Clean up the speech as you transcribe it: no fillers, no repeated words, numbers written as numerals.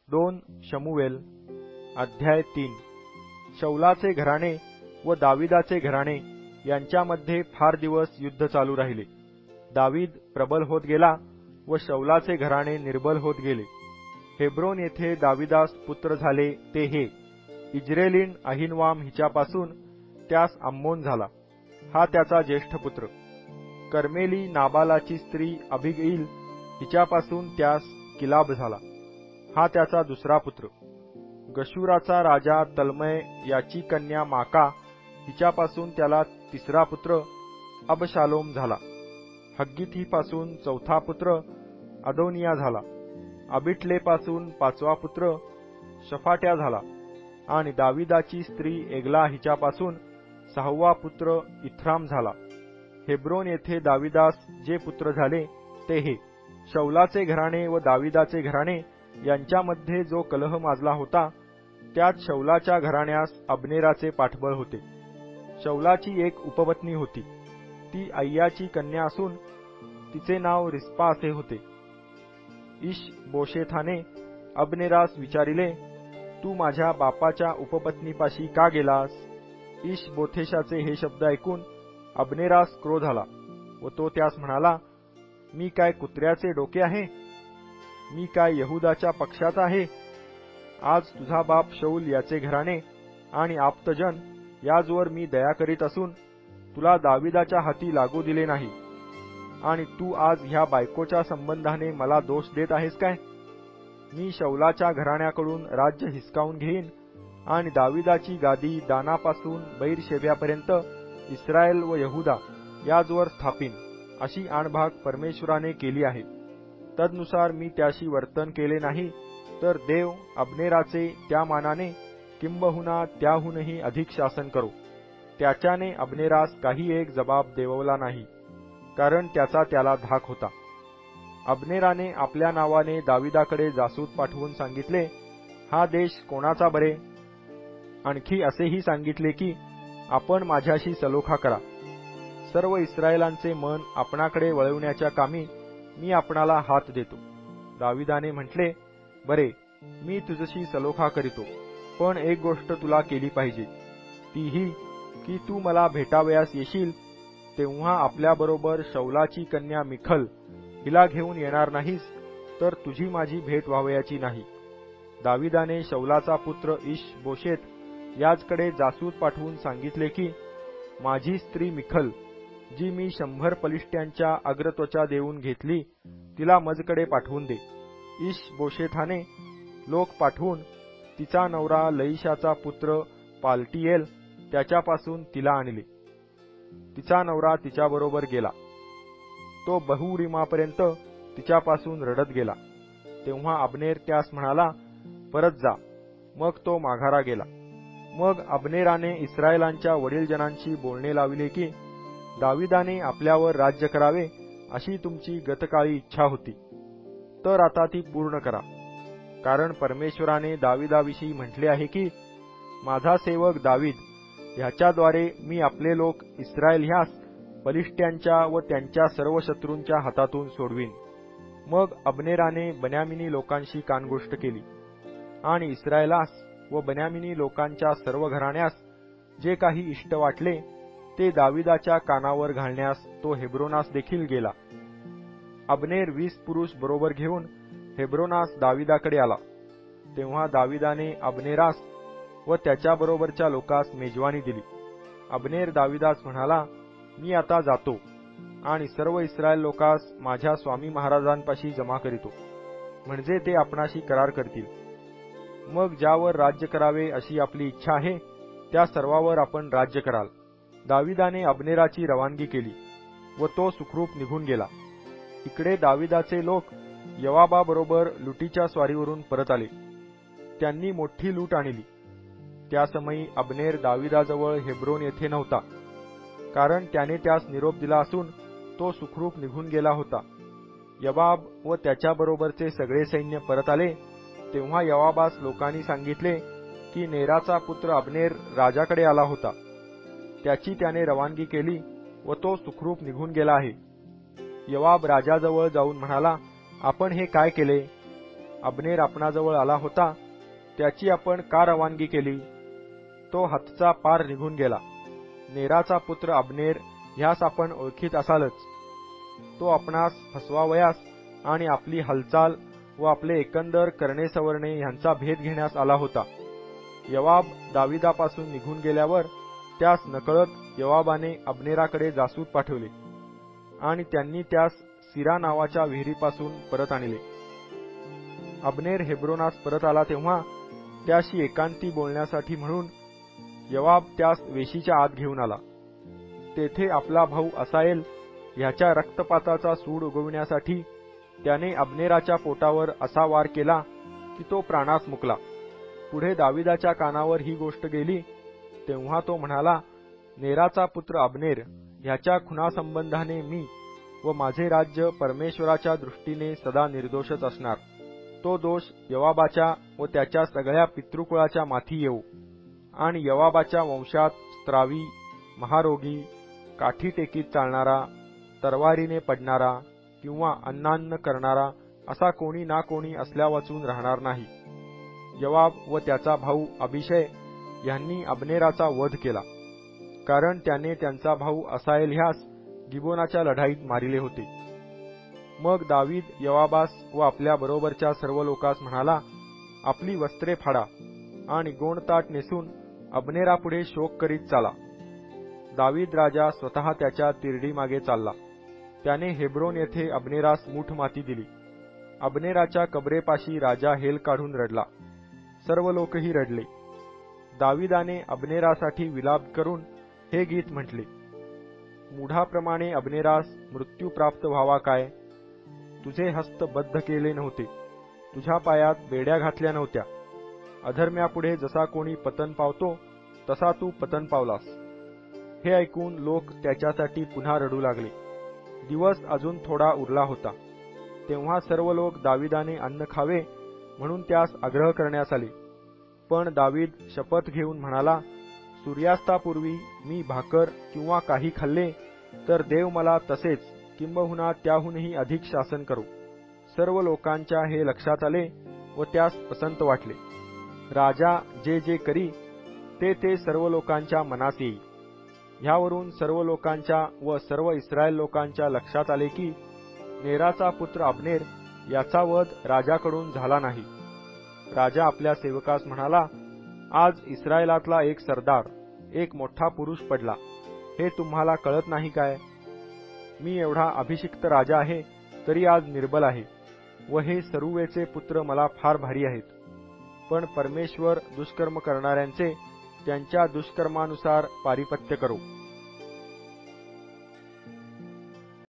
2 शमूएल अध्याय 3। शौलाचे घराणे व दाविदाचे घराणे यांच्यामध्ये फार दिवस युद्ध चालू राहिले। दावीद प्रबल होत गेला व शौलाचे घराणे निर्बल होत गेले। हेब्रोन येथे दाविदास पुत्र झाले ते हे इज्रेलीन अहिनवाम हिच्यापासून त्यास अम्मोन झाला, हा त्याचा ज्येष्ठ पुत्र। कर्मेली नाबालाची स्त्री अबिगईल हिच्यापासून त्यास किलाब झाला, हा त्याचा दुसरा पुत्र। गशुराचा राजा तल्मय याची कन्या माका हिच्यापासून त्याला तिसरा पुत्र अबशालोम झाला। हग्गिथीपासून चौथा पुत्र अदोनिया झाला। अबिटलेपासून पाचवा पुत्र शफाट्या झाला आणि दाविदाची स्त्री एगला हिच्यापासून सहावा पुत्र इथराम झाला। हेब्रोन येथे दाविदास जे पुत्र झाले ते हे शौलाचे घराणे व दाविदाचे घराणे यांच्यामध्ये जो कलह माजला होता त्यात शौलाच्या घराण्यास अब्नेराचे पाठबळ होते। शौलाची एक उपपत्नी होती, ती अय्याची कन्या असून तिचे नाव रिस्पा असे होते। इश-बोशेथाने अब्नेरास विचारिले, तू माझ्या बापाच्या उपपत्नीपाशी का गेलास? इश-बोथेशाचे हे शब्द ऐकून अब्नेरास क्रोध आला व तो त्यास म्हणाला, मी काय कुत्र्याचे डोके आहे? मी काय यहुदाच्या पक्षाचा आहे? आज तुझा बाप शौल याचे घराणे आणि आप्तजन याजवर मी दया करीत असून तुला दाविदाच्या हाती लागू दिले नाही, आणि तू आज ह्या बायकोच्या संबंधाने मला दोष देत आहेस काय? मी शौलाच्या घराण्याकडून राज्य हिसकावून घेईन आणि दाविदाची गादी दानापासून बैरशेब्यापर्यंत इस्रायल व यहुदा याजवर स्थापिन, अशी आणभाग परमेश्वराने केली आहे। तदनुसार मी त्याशी वर्तन केले नाही तर देव अब्नेराचे त्या मानाने किंबहुना त्याहूनही अधिक शासन करो। त्याच्याने अब्नेरास काही एक जबाब देववला नाही, कारण त्याचा त्याला धाक होता। अब्नेराने आपल्या नावाने दाविदाकडे जासूत पाठवून सांगितले, हा देश कोणाचा बरे? आणखी असेही सांगितले की आपण माझ्याशी सलोखा करा, सर्व इस्रायलांचे मन आपणाकडे वळवण्याच्या कामी मी आपणाला हात देतो। दाविदाने म्हटले, बरे, मी तुझशी सलोखा करीतो, पण एक गोष्ट तुला केली पाहिजे, ती ही की तू मला भेटावयास येशील तेव्हा आपल्याबरोबर शौलाची कन्या मिखल हिला घेऊन येणार नाहीस, तर तुझी माझी भेट व्हावयाची नाही। दाविदाने शौलाचा पुत्र इश-बोशेत याजकडे जासूत पाठवून सांगितले की माझी स्त्री मिखल, जी मी 100 पलिष्ट्यांच्या अग्रत्वचा देऊन घेतली, तिला मजकडे पाठवून दे। इश-बोशेथाने लोक पाठवून तिचा नवरा लईशाचा पुत्र पालटीएल त्याच्यापासून तिला आणले। तिचा नवरा तिच्याबरोबर गेला, तो बहुरिमापर्यंत तिच्यापासून रडत गेला। तेव्हा अब्नेर त्यास म्हणाला, परत जा। मग तो माघारा गेला। मग अब्नेराने इस्रायलांच्या वडीलजनांशी बोलणे लाविले की दाविदाने आपल्यावर राज्य करावे अशी तुमची गतकाळी इच्छा होती, तर आता ती पूर्ण करा, कारण परमेश्वराने दाविदाविषयी म्हटले आहे की माझा सेवक दावीद ह्याच्याद्वारे मी आपले लोक इस्रायल ह्यास पलिष्ट्यांच्या व त्यांच्या सर्व शत्रूंच्या हातातून सोडवीन। मग अब्नेराने बन्यामिनी लोकांशी कानगोष्ट केली आणि इस्रायलास व बन्यामिनी लोकांच्या सर्व घराण्यास जे काही इष्ट वाटले ते दाविदाच्या कानावर घालण्यास तो हेब्रोनास देखील गेला। अब्नेर 20 पुरुष बरोबर घेऊन हेब्रोनास दाविदाकडे आला। तेव्हा दाविदाने अब्नेरास व त्याच्याबरोबरच्या लोकास मेजवानी दिली। अब्नेर दाविदास म्हणाला, मी आता जातो आणि सर्व इस्रायल लोकास माझ्या स्वामी महाराजांपाशी जमा करीतो, म्हणजे ते आपणाशी करार करतील। मग ज्यावर राज्य करावे अशी आपली इच्छा आहे त्या सर्वावर आपण राज्य कराल। दाविदाने अब्नेराची रवानगी केली व तो सुखरूप निघून गेला। इकडे दाविदाचे लोक यवाबाबरोबर लुटीच्या स्वारीवरून परत आले। त्यांनी मोठी लूट आणली। त्या समयी अब्नेर दाविदाजवळ हेब्रोन येथे नव्हता, कारण त्याने त्यास निरोप दिला असून तो सुखरूप निघून गेला होता। यवाब व त्याच्याबरोबरचे सगळे सैन्य परत आले। तेव्हा यवाबास लोकांनी सांगितले की नेराचा पुत्र अब्नेर राजाकडे आला होता, त्याची त्याने रवानगी केली व तो सुखरूप निघून गेला आहे। यवाब राजाजवळ जाऊन म्हणाला, आपण हे काय केले? अबनेर आपणाजवळ आला होता त्याची आपण का रवानगी केली? तो हातचा पार निघून गेला. नेराचा पुत्र अबनेर ह्यास आपण ओळखीत असालच. तो आपणास फसवावयास आणि आपली हालचाल व आपले एकंदर करणे सवरणे ह्यांचा भेद घेण्यास आला होता. योआब दाविदापासून निघून गेल्यावर त्यास नकळत योआबाने अबनेराकडे जासूस पाठवले आणि त्यांनी त्यास सिरा नावाच्या विहिरीपासून परत आणले. अबनेर हेब्रोनास परत आला तेव्हा त्याशी एकांती बोलण्यासाठी म्हणून योआब त्यास वेशीच्या आत घेऊन आला. तेथे आपला भाऊ असाएल ह्याच्या रक्तपाताचा सूड उगविण्यासाठी त्याने अबनेराच्या पोटावर असा वार केला की तो प्राणास मुकला. पुढे दाविदाच्या कानावर ही गोष्ट गेली तेव्हा तो म्हणाला, नेराचा पुत्र अबनेर ह्याच्या खुनासंबंधाने मी व माझे राज्य परमेश्वराच्या दृष्टीने सदा निर्दोषच असणार. तो दोष योआबाच्या व त्याच्या सगळ्या पितृकुळाच्या माथी येऊ आणि योआबाच्या वंशात स्त्रावी, महारोगी, काठी टेकीत चालणारा, तरवारीने पडणारा किंवा अन्नान्न करणारा असा कोणी ना कोणी असल्यावाचून राहणार नाही. योआब व त्याचा भाऊ अभिषय यांनी अबनेराचा वध केला, कारण त्याने त्यांचा भाऊ असाएल ह्यास गिबोनाच्या लढाईत मारिले होते. मग दावीद योआबास व आपल्या बरोबरच्या सर्व लोकांस म्हणाला, आपली वस्त्रे फाडा आणि गोंडताट नेसून अबनेरापुढे शोक करीत चाला. दावीद राजा स्वतः त्याच्या तिरडीमागे चालला. त्याने हेब्रोन येथे अबनेरास मूठ माती दिली. अबनेराच्या कबरेपाशी राजा हेल काढून रडला. सर्व लोकही रडले. दाविदाने अबनेरासाठी विलाप करून हे गीत म्हटले, मूढाप्रमाणे अबनेरास मृत्यू प्राप्त व्हावा काय? तुझे हस्त बद्ध केले नव्हते, तुझ्या पायात बेड्या घातल्या नव्हत्या. अधर्म्यापुढे जसा कोणी पतन पावतो तसा तू पतन पावलास. हे ऐकून लोक त्याच्यासाठी पुन्हा रडू लागले. दिवस अजून थोडा उरला होता. तेव्हा सर्व लोक दाविदाने अन्न खावे म्हणून त्यास आग्रह करण्यास आले. पण दावीद शपथ घेऊन म्हणाला, सूर्यास्तापूर्वी मी भाकर किंवा काही खाल्ले तर देव मला तसेच किंबहुना त्याहूनही अधिक शासन करू. सर्व लोकांच्या हे लक्षात आले व त्यास पसंत वाटले. राजा जे जे करी ते ते सर्व लोकांच्या मनास येई. ह्यावरून सर्व लोकांच्या व सर्व इस्रायल लोकांच्या लक्षात आले की नेराचा पुत्र अबनेर याचा वध राजाकडून झाला नाही. राजा आपल्या सेवकास म्हणाला, आज इस्रायलातला एक सरदार, एक मोठा पुरुष पडला. हे तुम्हाला कळत नाही काय? मी एवढा अभिषिक्त राजा आहे तरी आज निर्बल आहे व हे सरुवेचे पुत्र मला फार भारी आहेत. पण परमेश्वर दुष्कर्म करणाऱ्यांचे त्यांच्या दुष्कर्मानुसार पारिपत्य करो.